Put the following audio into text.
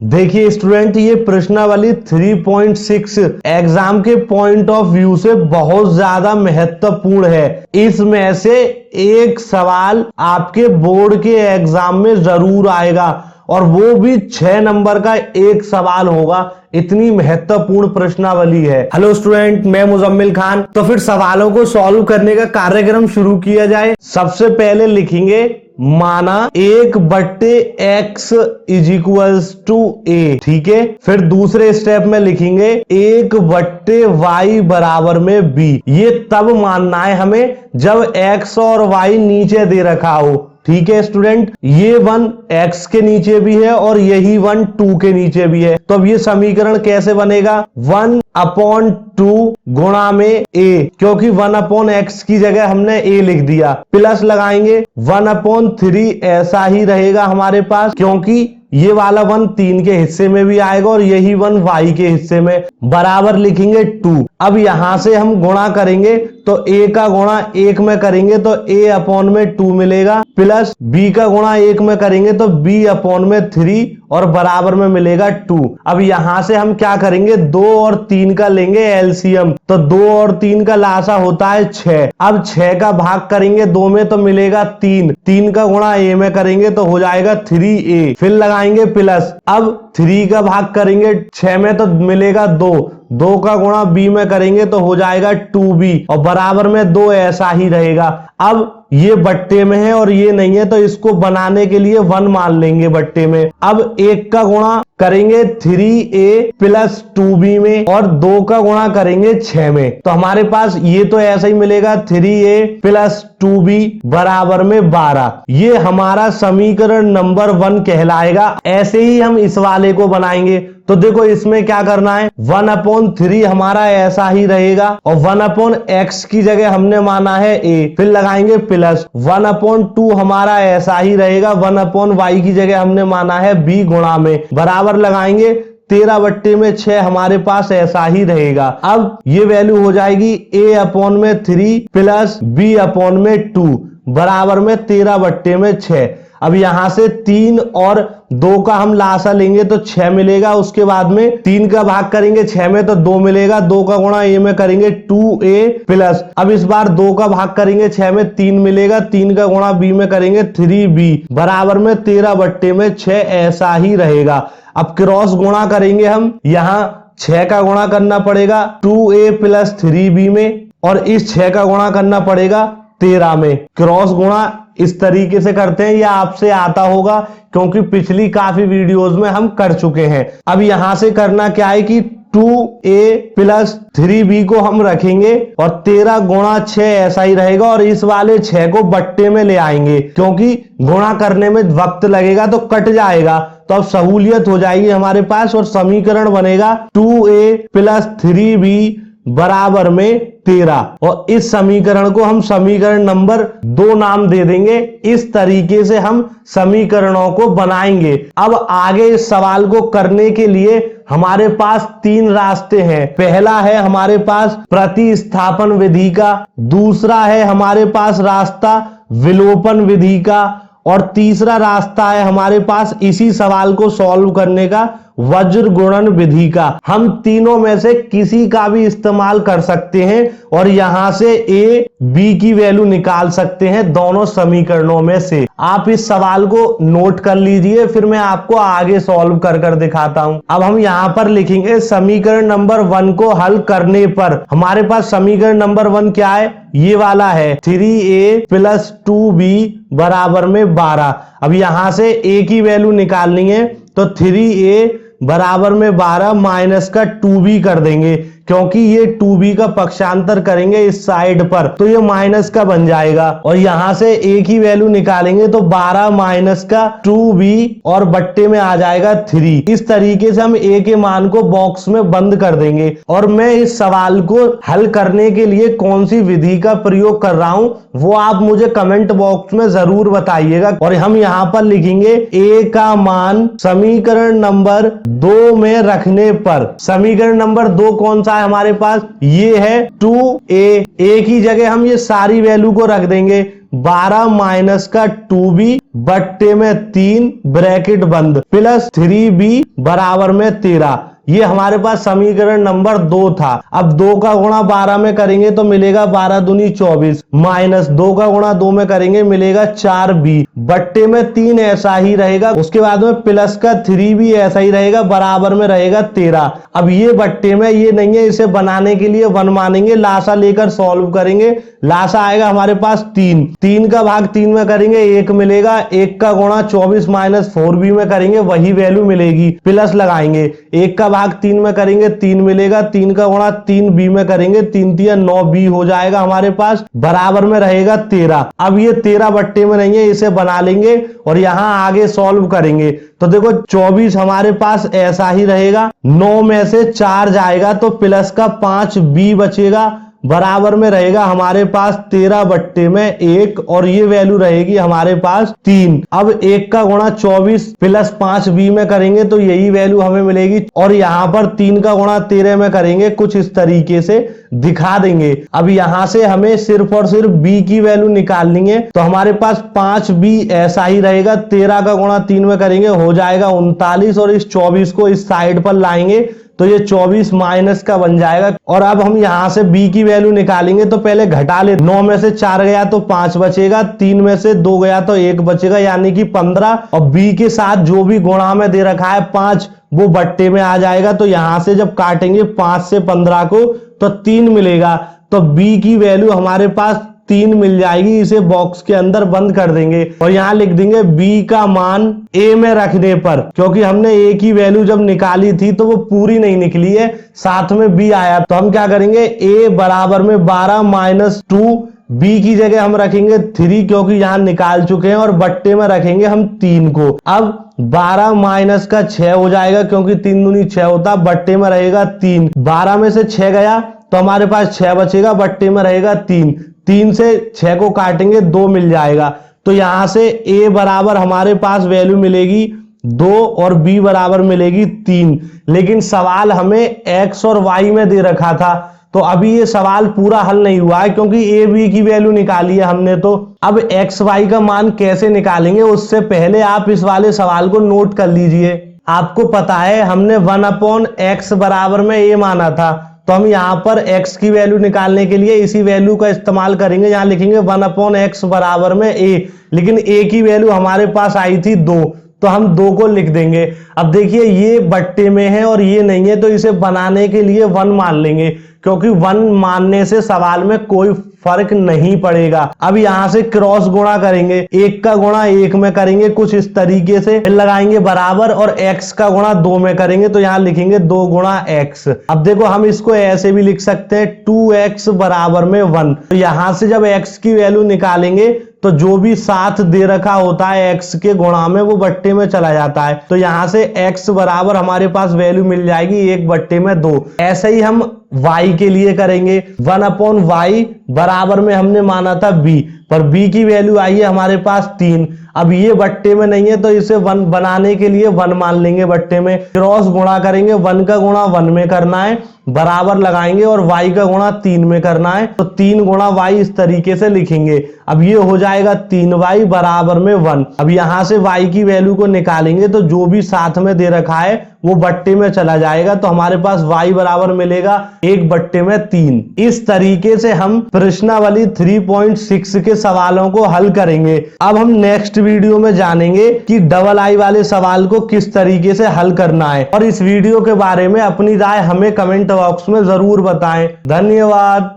देखिए स्टूडेंट, ये प्रश्नावली 3.6 एग्जाम के पॉइंट ऑफ व्यू से बहुत ज्यादा महत्वपूर्ण है। इसमें से एक सवाल आपके बोर्ड के एग्जाम में जरूर आएगा और वो भी 6 नंबर का एक सवाल होगा। इतनी महत्वपूर्ण प्रश्नावली है। हेलो स्टूडेंट, मैं मुजम्मिल खान। तो फिर सवालों को सॉल्व करने का कार्यक्रम शुरू किया जाए। सबसे पहले लिखेंगे माना 1/x is equals to a, ठीक है। फिर दूसरे स्टेप में लिखेंगे 1/y बराबर में b। ये तब मानना है हमें जब x और y नीचे दे रखा हो, ठीक है स्टूडेंट। ये 1 x के नीचे भी है और यही 1 2 के नीचे भी है। तो अब ये समीकरण कैसे बनेगा? 1/2 गुणा में a, क्योंकि 1/x की जगह हमने a लिख दिया। प्लस लगाएंगे 1/3, ऐसा ही रहेगा हमारे पास, क्योंकि ये वाला 1 3 के हिस्से में भी आएगा और यही 1 y के हिस्से में। बराबर लिखेंगे 2। अब यहां से हम गुणा करेंगे तो a का गुणा 1 में करेंगे तो a/2 मिलेगा, प्लस b का गुणा 1 में करेंगे तो b/3 और बराबर में मिलेगा 2। अब यहां से हम क्या करेंगे, 2 और 3 का लेंगे एलसीएम, तो 2 और 3 का लासा होता है 6। अब 6 का भाग करेंगे 2 में तो मिलेगा 3, 3 का गुणा a में करेंगे तो हो जाएगा 3a। फिर लगाएंगे प्लस, अब 3 का भाग करेंगे 6 में तो मिलेगा 2, 2 का गुणा b में करेंगे तो हो जाएगा 2b और बराबर में 2, ऐसा ही रहेगा। अब ये बट्टे में है और ये नहीं है तो इसको बनाने के लिए 1 मान लेंगे बट्टे में। अब 1 का गुणा करेंगे 3a प्लस 2b में और 2 का गुणा करेंगे 6 में, तो हमारे पास ये तो ऐसा ही मिलेगा 3a प्लस 2b बराबर में 12। ये हमारा समीकरण नंबर 1 कहलाएगा। ऐसे ही हम इस वाले को बनाएंगे। तो देखो इसमें क्या करना है, 1/3 हमारा ऐसा ही रहेगा और 1/x की जगह हमने माना है a। फिर लगाएंगे प्लस 1/2 हमारा ऐसा ही रहेगा, 1/y की जगह हमने माना है b गुणा में। बराबर लगाएंगे 13/6 हमारे पास ऐसा ही रहेगा। अब ये वैल्यू हो जाएगी a/3 प्लस b/2 बराबर में 13/6। अब यहां से 3 और 2 का हम लासा लेंगे तो 6 मिलेगा। उसके बाद में 3 का भाग करेंगे 6 में तो 2 मिलेगा, 2 का गुणा a में करेंगे 2a प्लस, अब इस बार 2 का भाग करेंगे 6 में 3 मिलेगा, 3 का गुणा b में करेंगे 3b बराबर में 13/6 ऐसा ही रहेगा। अब क्रॉस गुणा करेंगे हम, यहां 6 का गुणा करना पड़ेगा 2a प्लस 3b में और इस 6 का गुणा करना पड़ेगा 13 में। क्रॉस गुणा इस तरीके से करते हैं, या आपसे आता होगा क्योंकि पिछली काफी वीडियोस में हम कर चुके हैं। अब यहां से करना क्या है कि 2a प्लस 3b को हम रखेंगे और 13 गुणा 6 ऐसा ही रहेगा और इस वाले 6 को बट्टे में ले आएंगे, क्योंकि गुणा करने में वक्त लगेगा तो कट जाएगा। तो अब सहूलियत हो जाएगी हमारे पास और समीकरण बनेगा 2a प्लस 3b बराबर में 13 और इस समीकरण को हम समीकरण नंबर 2 नाम दे देंगे। इस तरीके से हम समीकरणों को बनाएंगे। अब आगे इस सवाल को करने के लिए हमारे पास 3 रास्ते हैं। पहला है हमारे पास प्रतिस्थापन विधि का, दूसरा है हमारे पास रास्ता विलोपन विधि का और तीसरा रास्ता है हमारे पास इसी सवाल को सॉल्व करने का वज्र गुणन विधि का। हम तीनों में से किसी का भी इस्तेमाल कर सकते हैं और यहां से a b की वैल्यू निकाल सकते हैं दोनों समीकरणों में से। आप इस सवाल को नोट कर लीजिए, फिर मैं आपको आगे सॉल्व कर दिखाता हूं। अब हम यहां पर लिखेंगे समीकरण नंबर 1 को हल करने पर हमारे पास समीकरण नंबर 1 क्या है, ये वाला है 3a प्लस 2b बराबर में 12। अब यहां से a की वैल्यू निकालनी है तो 3a बराबर में 12 माइनस का 2b कर देंगे, क्योंकि ये 2b का पक्षांतर करेंगे इस साइड पर तो ये माइनस का बन जाएगा और यहां से a की वैल्यू निकालेंगे तो 12 माइनस का 2b और बट्टे में आ जाएगा 3। इस तरीके से हम a के मान को बॉक्स में बंद कर देंगे। और मैं इस सवाल को हल करने के लिए कौन सी विधि का प्रयोग कर रहा हूं वो आप मुझे कमेंट बॉक्स में जरूर बताइएगा। और हम यहां पर लिखेंगे a का मान समीकरण नंबर 2 में रखने पर। समीकरण नंबर 2 कौन सा है हमारे पास, ये है 2a। a की जगह हम ये सारी वैल्यू को रख देंगे, 12 माइनस का 2b बट्टे में 3 ब्रैकेट बंद प्लस 3b बराबर में 13। ये हमारे पास समीकरण नंबर 2 था। अब 2 का गुणा 12 में करेंगे तो मिलेगा 12 दूनी 24 माइनस 2 का गुणा 2 में करेंगे मिलेगा 4b बट्टे में 3 ऐसा ही रहेगा, उसके बाद में प्लस का 3b ऐसा ही रहेगा, बराबर में रहेगा 13। अब ये बट्टे में ये नहीं है, इसे बनाने के लिए 1 मानेंगे, लासा लेकर सॉल्व करेंगे। लासा आएगा हमारे पास 3 का भाग 3 में करेंगे 1 मिलेगा, 1 का गुणा 24 माइनस 4b में करेंगे वही वैल्यू मिलेगी, प्लस लगाएंगे, 1 का भाग 3 में करेंगे 3 मिलेगा, 3 का गुणा 3b में करेंगे 3 3 9b हो जाएगा हमारे पास, बराबर में रहेगा 13। अब ये 13 बट्टे में नहीं है, इसे बना लेंगे और यहां आगे सॉल्व करेंगे तो देखो 24 हमारे पास ऐसा ही रहेगा, 9 में से 4 जाएगा तो प्लस का 5b बचेगा, बराबर में रहेगा हमारे पास 13 बट्टे में 1 और ये वैल्यू रहेगी हमारे पास 3। अब 1 का गुणा 24 प्लस 5b में करेंगे तो यही वैल्यू हमें मिलेगी और यहाँ पर 3 का गुणा 13 में करेंगे कुछ इस तरीके से दिखा देंगे। अब यहां से हमें सिर्फ और सिर्फ b की वैल्यू निकालनी है तो हमारे पास 5b ऐसा ही रहेगा, 13 का गुणा 3 में करेंगे हो जाएगा 39 और इस 24 को इस साइड पर लाएंगे तो ये 24 माइनस का बन जाएगा। और अब हम यहां से b की वैल्यू निकालेंगे तो पहले घटा ले, 9 में से 4 गया तो 5 बचेगा, 3 में से 2 गया तो 1 बचेगा यानी कि 15 और b के साथ जो भी गुणा में दे रखा है 5 वो बट्टे में आ जाएगा। तो यहां से जब काटेंगे 5 से 15 को तो 3 मिलेगा, तो b की वैल्यू हमारे पास 3 मिल जाएगी। इसे बॉक्स के अंदर बंद कर देंगे और यहां लिख देंगे b का मान a में रखने पर, क्योंकि हमने a की वैल्यू जब निकाली थी तो वो पूरी नहीं निकली है, साथ में b आया तो हम क्या करेंगे a बराबर में 12 माइनस 2, b की जगह हम रखेंगे 3 क्योंकि यहां निकाल चुके हैं और बट्टे में रखेंगे हम 3 को। अब 12 माइनस का 6 हो जाएगा क्योंकि 3 दूनी 6 होता, बट्टे में रहेगा 3, 12 में से 6 गया तो हमारे पास 6 बचेगा, बट्टे में रहेगा 3, 3 से 6 को काटेंगे 2 मिल जाएगा। तो यहां से a बराबर हमारे पास वैल्यू मिलेगी 2 और b बराबर मिलेगी 3, लेकिन सवाल हमें x और y में दे रखा था तो अभी ये सवाल पूरा हल नहीं हुआ है क्योंकि a b की वैल्यू निकाली है हमने। तो अब x y का मान कैसे निकालेंगे उससे पहले आप इस वाले सवाल को नोट कर लीजिए। आपको पता है हमने 1/x बराबर में a माना था, तो हम यहाँ पर x की वैल्यू निकालने के लिए इसी वैल्यू का इस्तेमाल करेंगे। यहाँ लिखेंगे 1/x बराबर में a, लेकिन a की वैल्यू हमारे पास आई थी 2 तो हम 2 को लिख देंगे। अब देखिए ये बट्टे में है और ये नहीं है तो इसे बनाने के लिए 1 मान लेंगे क्योंकि 1 मानने से सवाल में कोई फर्क नहीं पड़ेगा। अब यहां से क्रॉस गुणा करेंगे, 1 का गुणा 1 में करेंगे कुछ इस तरीके से, लगाएंगे बराबर और x का गुणा 2 में करेंगे तो यहां लिखेंगे 2 गुणा x। अब देखो हम इसको ऐसे भी लिख सकते हैं 2x बराबर में 1। तो यहां से जब x की वैल्यू निकालेंगे तो जो भी साथ दे रखा होता है x के गुणा में वो बट्टे में चला जाता है, तो यहां से x बराबर हमारे पास वैल्यू मिल जाएगी 1 बट्टे में 2। ऐसे ही हम y के लिए करेंगे, 1/y बराबर में हमने माना था b, पर b की वैल्यू आई है हमारे पास 3। अब ये बट्टे में नहीं है तो इसे 1 बनाने के लिए 1 मान लेंगे बट्टे में, क्रॉस गुणा करेंगे, 1 का गुणा 1 में करना है, बराबर लगाएंगे और y का गुणा 3 में करना है तो 3 गुणा y इस तरीके से लिखेंगे। अब ये हो जाएगा 3y बराबर में 1। अब यहां से y की वैल्यू को निकालेंगे तो जो भी साथ में दे रखा है वो बट्टे में चला जाएगा, तो हमारे पास y बराबर मिलेगा 1 बट्टे में 3। इस तरीके से हम प्रश्नावली 3.6 के सवालों को हल करेंगे। अब हम नेक्स्ट वीडियो में जानेंगे कि डबल आई वाले सवाल को किस तरीके से हल करना है, और इस वीडियो के बारे में अपनी राय हमें कमेंट बॉक्स में जरूर बताएं। धन्यवाद।